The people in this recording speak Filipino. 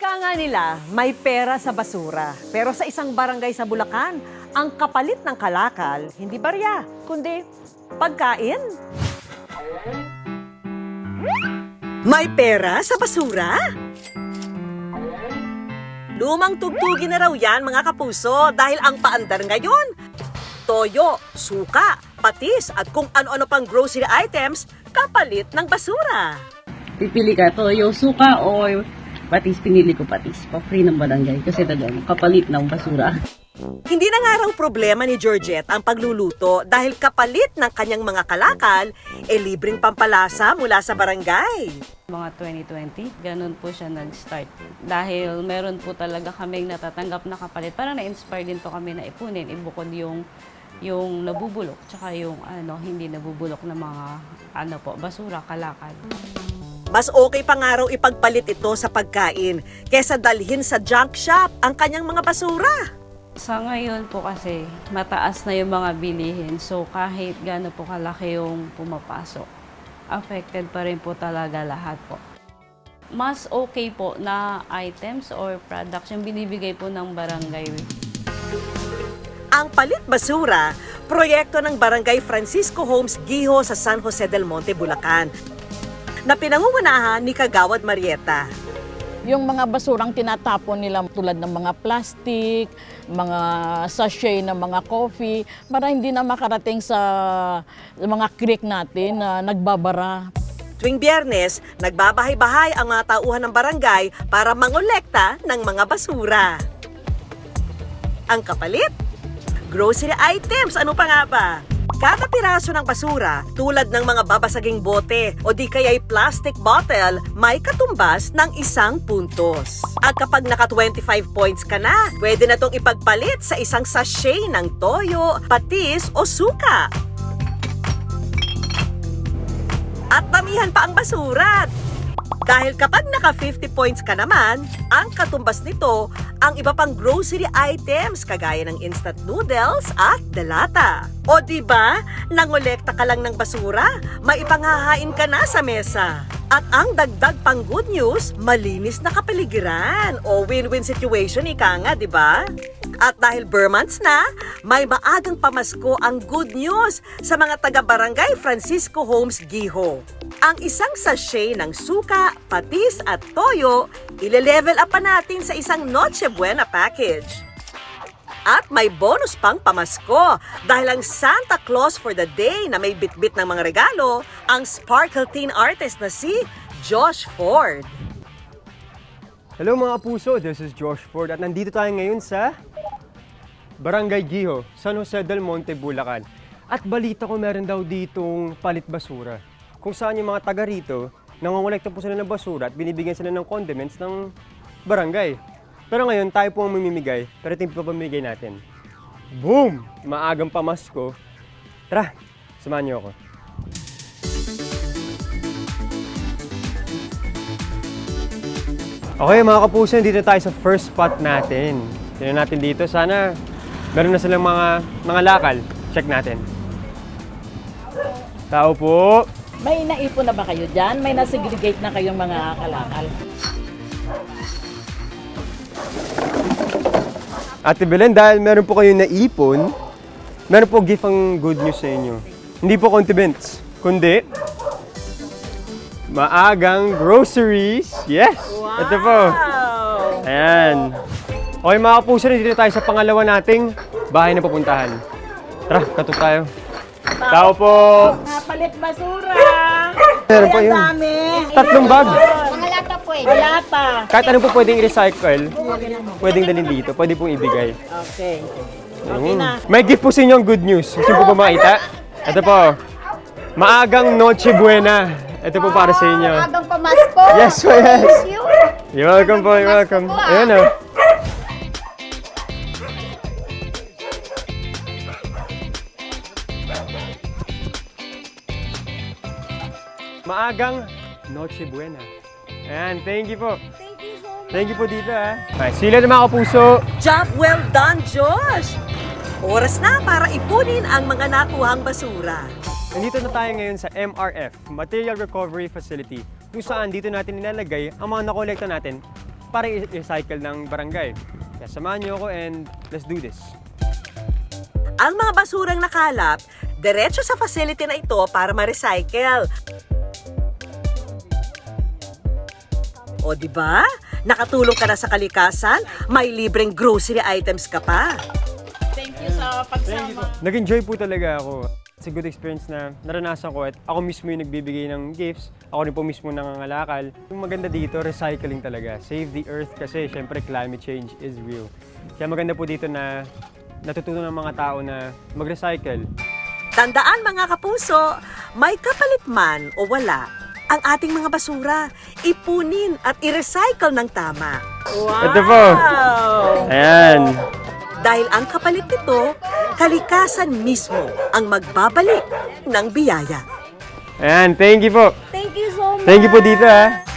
Ika nga nila, may pera sa basura. Pero sa isang barangay sa Bulacan, ang kapalit ng kalakal, hindi barya, kundi pagkain. May pera sa basura? Lumang tugtugin na raw yan, mga kapuso, dahil ang paandar ngayon, toyo, suka, patis at kung ano-ano pang grocery items kapalit ng basura. Pipili ka toyo, suka o patis. Pinili ko patis. Pa-free ng barangay kasi talagang kapalit ng basura. Hindi na nga raw problema ni Georgette ang pagluluto dahil kapalit ng kanyang mga kalakal, libreng pampalasa mula sa barangay. Mga 2020, ganun po siya nag-start. Dahil meron po talaga kaming natatanggap na kapalit. Parang na-inspire din po kami na ipunin, ibukod yung nabubulok, tsaka yung hindi nabubulok na mga basura, kalakal. Mas okay pa nga raw ipagpalit ito sa pagkain kesa dalhin sa junk shop ang kanyang mga basura. Sa ngayon po kasi, mataas na yung mga bilihin. So kahit gaano po kalaki yung pumapasok, affected pa rin po talaga lahat po. Mas okay po na items or products yung binibigay po ng barangay. Ang Palit Basura, proyekto ng Barangay Francisco Homes Giho sa San Jose del Monte, Bulacan, na pinangungunahan ni Kagawad Marieta. Yung mga basurang tinatapon nila tulad ng mga plastic, mga sachet ng mga coffee, para hindi na makarating sa mga creek natin na nagbabara. Tuwing Biyernes, nagbabahay-bahay ang mga tauhan ng barangay para mangolekta ng mga basura. Ang kapalit? Grocery items, ano pa nga ba? Kada piraso ng basura, tulad ng mga babasaging bote o di kaya'y plastic bottle, may katumbas ng 1 puntos. At kapag naka 25 points ka na, pwede na itong ipagpalit sa isang sachet ng toyo, patis o suka. At damihan pa ang basura. Dahil kapag naka 50 points ka naman, ang katumbas nito ang iba pang grocery items kagaya ng instant noodles at delata. O diba, nangolekta ka lang ng basura, maipanghahain ka na sa mesa. At ang dagdag pang good news, malinis na kapaligiran. O win-win situation, ika nga, diba? At dahil Burmonths na, may maagang pamasko ang good news sa mga taga-barangay Francisco Homes Giho. Ang isang sachet ng suka, patis at toyo, ile-level up pa natin sa isang Noche Buena package. At may bonus pang pamasko dahil ang Santa Claus for the day na may bitbit ng mga regalo, ang sparkle teen artist na si Josh Ford. Hello mga puso, this is Josh Ford at nandito tayo ngayon sa Barangay Giho, San Jose del Monte, Bulacan. At balita ko meron daw ditong palit basura. Kung saan yung mga taga rito, nangongolekta po sila ng basura at binibigyan sila ng condiments ng barangay. Pero ngayon, tayo po ang mamimigay, pero ito yung papamigay natin. Boom! Maagang pamasko. Tara, samahan niyo ako. Okay mga kapuso, dito tayo sa first spot natin. Tignan natin dito, sana meron na silang mga lakal. Check natin. Tao po. May naipon na ba kayo dyan? May nasegregate na kayong mga kalakal? Ate Belen, dahil meron po kayong naipon, meron po gift ang good news sa inyo. Hindi po condiments, kundi maagang groceries. Yes! Wow! Ito po. Ayan. Okay mga kapuso, dito tayo sa pangalawa nating bahay na pupuntahan. Tara, katok tayo. Tao po! Palit basura! Meron po yun. Tatlong bag. Mga lata pwede. Lata. Kahit ano po pwedeng i-recycle, pwedeng dalhin dito, pwede pong ibigay. Okay. Okay na. May gift po sa inyo ang good news. Gusto po ba makita? Ito po. Maagang Noche Buena. Ito po para sa inyo. Maagang pamasko. Yes po, yes. Thank you. You're welcome po, you're welcome. Ayan o. Maagang Noche Buena. Ayan, thank you po. Thank you so much. Thank you po dito ha. Ay, sila na mga kapuso. Job well done, Josh! Oras na para ipunin ang mga nakuhang basura. Nandito na tayo ngayon sa MRF, Material Recovery Facility, kung saan dito natin nilalagay ang mga nakolekta natin para i-recycle ng barangay. Kaya samahan niyo ako and let's do this. Ang mga basurang nakalap, diretso sa facility na ito para ma-recycle. O di ba? Nakatulong ka na sa kalikasan, may libreng grocery items ka pa. Thank you sa pagsama. Nag-enjoy po talaga ako. It's a good experience na naranasan ko at ako mismo yung nagbibigay ng gifts. Ako rin po mismo nangangalakal. Yung maganda dito, recycling talaga. Save the earth kasi syempre climate change is real. Kaya maganda po dito na natutunan ng mga tao na mag-recycle. Tandaan mga kapuso, may kapalit man o wala, ang ating mga basura, ipunin at i-recycle ng tama. Ito po. Ayan. Dahil ang kapalit nito, kalikasan mismo ang magbabalik ng biyaya. Ayan, thank you po. Thank you so much! Thank you po dito ha.